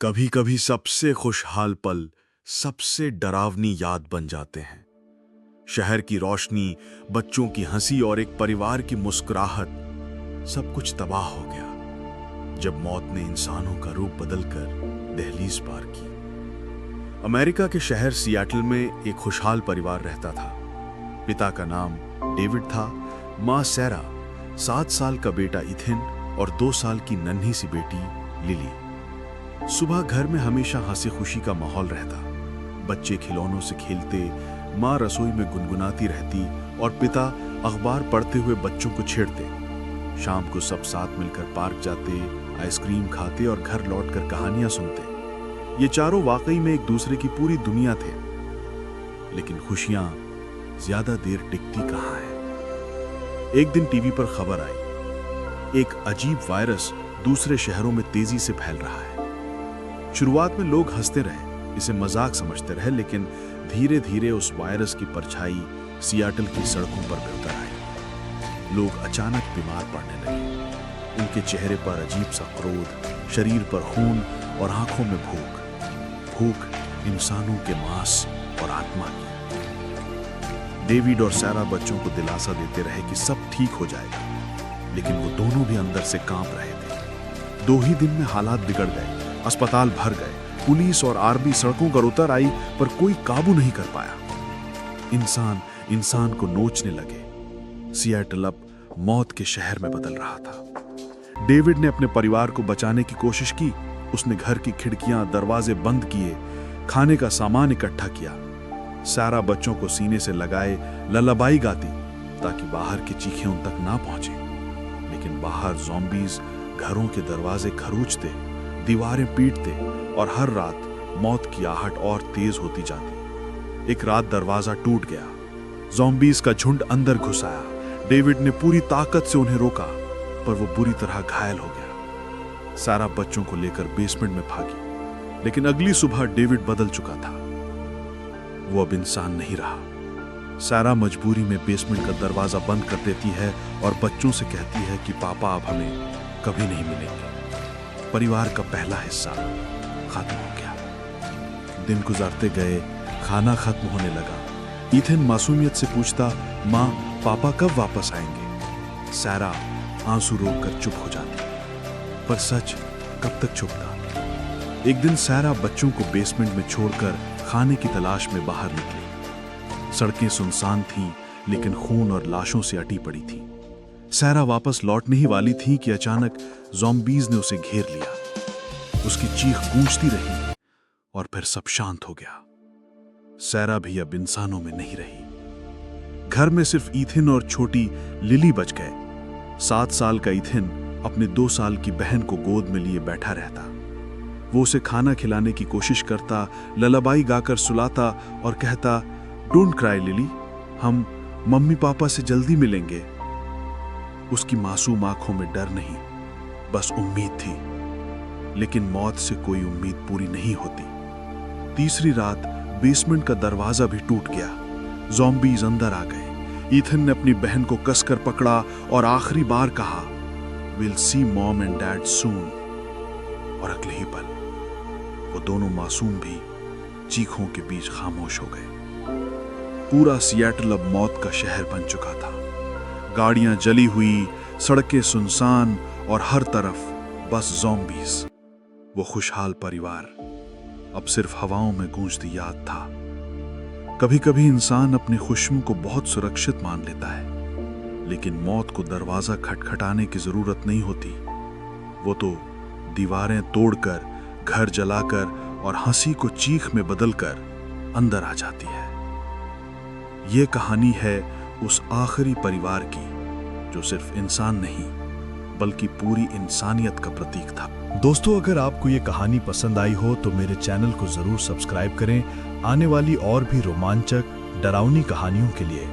कभी कभी सबसे खुशहाल पल सबसे डरावनी याद बन जाते हैं। शहर की रोशनी, बच्चों की हंसी और एक परिवार की मुस्कुराहट, सब कुछ तबाह हो गया जब मौत ने इंसानों का रूप बदलकर दहलीज पार की। अमेरिका के शहर सियाटल में एक खुशहाल परिवार रहता था। पिता का नाम डेविड था, माँ सैरा, 7 साल का बेटा इथिन और 2 साल की नन्ही सी बेटी लिली। सुबह घर में हमेशा हंसी खुशी का माहौल रहता। बच्चे खिलौनों से खेलते, माँ रसोई में गुनगुनाती रहती और पिता अखबार पढ़ते हुए बच्चों को छेड़ते। शाम को सब साथ मिलकर पार्क जाते, आइसक्रीम खाते और घर लौटकर कहानियां सुनते। ये चारों वाकई में एक दूसरे की पूरी दुनिया थे। लेकिन खुशियां ज्यादा देर टिकती कहाँ है। एक दिन टीवी पर खबर आई, एक अजीब वायरस दूसरे शहरों में तेजी से फैल रहा है। शुरुआत में लोग हंसते रहे, इसे मजाक समझते रहे, लेकिन धीरे धीरे उस वायरस की परछाई सियाटल की सड़कों पर भी उतर आई। लोग अचानक बीमार पड़ने लगे। उनके चेहरे पर अजीब सा क्रोध, शरीर पर खून और आंखों में भूख। भूख इंसानों के मांस और आत्मा की। डेविड और सैरा बच्चों को दिलासा देते रहे कि सब ठीक हो जाएगा, लेकिन वो दोनों भी अंदर से कांप रहे थे। 2 ही दिन में हालात बिगड़ गए। अस्पताल भर गए, पुलिस और आर्मी सड़कों पर उतर आई, पर कोई काबू नहीं कर पाया। इंसान इंसान को नोचने लगे। सियाटल अब मौत के शहर में बदल रहा था। डेविड ने अपने परिवार को बचाने की कोशिश की। उसने घर की खिड़कियां, दरवाजे बंद किए, खाने का सामान इकट्ठा किया। सारा बच्चों को सीने से लगाए ललाबाई गाती ताकि बाहर की चीखें उन तक ना पहुंचे। लेकिन बाहर ज़ॉम्बीज घरों के दरवाजे खरोचते, दीवारें पीटते और हर रात मौत की आहट और तेज होती जाती। एक रात दरवाजा टूट गया। ज़ॉम्बीज का झुंड अंदर घुस आया। डेविड ने पूरी ताकत से उन्हें रोका, पर वो बुरी तरह घायल हो गया। सारा बच्चों को लेकर बेसमेंट में भागी, लेकिन अगली सुबह डेविड बदल चुका था। वो अब इंसान नहीं रहा। सारा मजबूरी में बेसमेंट का दरवाजा बंद कर देती है और बच्चों से कहती है कि पापा अब हमें कभी नहीं मिलेंगे। परिवार का पहला हिस्सा खत्म हो गया। दिन गुजरते गए, खाना खत्म होने लगा। इथिन मासूमियत से पूछता, माँ पापा कब वापस आएंगे? सैरा आंसू रोककर चुप हो जाती, पर सच कब तक छुपता। एक दिन सैरा बच्चों को बेसमेंट में छोड़कर खाने की तलाश में बाहर निकली। सड़कें सुनसान थीं, लेकिन खून और लाशों से अटी पड़ी थी। सैरा वापस लौटने ही वाली थी कि अचानक ज़ॉम्बीज ने उसे घेर लिया। उसकी चीख गूंजती रही और फिर सब शांत हो गया। सैरा भी अब इंसानों में नहीं रही। घर में सिर्फ इथिन और छोटी लिली बच गए। 7 साल का इथिन अपने 2 साल की बहन को गोद में लिए बैठा रहता। वो उसे खाना खिलाने की कोशिश करता, ललाबाई गाकर सुलाता और कहता, डोंट क्राई लिली, हम मम्मी पापा से जल्दी मिलेंगे। उसकी मासूम आंखों में डर नहीं, बस उम्मीद थी। लेकिन मौत से कोई उम्मीद पूरी नहीं होती। तीसरी रात बेसमेंट का दरवाजा भी टूट गया। ज़ॉम्बीज अंदर आ गए। इथिन ने अपनी बहन को कसकर पकड़ा और आखिरी बार कहा, will see mom and dad soon. और अगले ही पल वो दोनों मासूम भी चीखों के बीच खामोश हो गए। पूरा सियाटल अब मौत का शहर बन चुका था। गाड़ियां जली हुई, सड़कें सुनसान और हर तरफ बस ज़ॉम्बीज। वो खुशहाल परिवार अब सिर्फ हवाओं में गूंजती याद था। कभी कभी इंसान अपनी खुशियों को बहुत सुरक्षित मान लेता है, लेकिन मौत को दरवाजा खटखटाने की जरूरत नहीं होती। वो तो दीवारें तोड़कर, घर जलाकर और हंसी को चीख में बदलकर अंदर आ जाती है। ये कहानी है उस आखिरी परिवार की जो सिर्फ इंसान नहीं बल्कि पूरी इंसानियत का प्रतीक था। दोस्तों, अगर आपको ये कहानी पसंद आई हो तो मेरे चैनल को जरूर सब्सक्राइब करें आने वाली और भी रोमांचक, डरावनी कहानियों के लिए।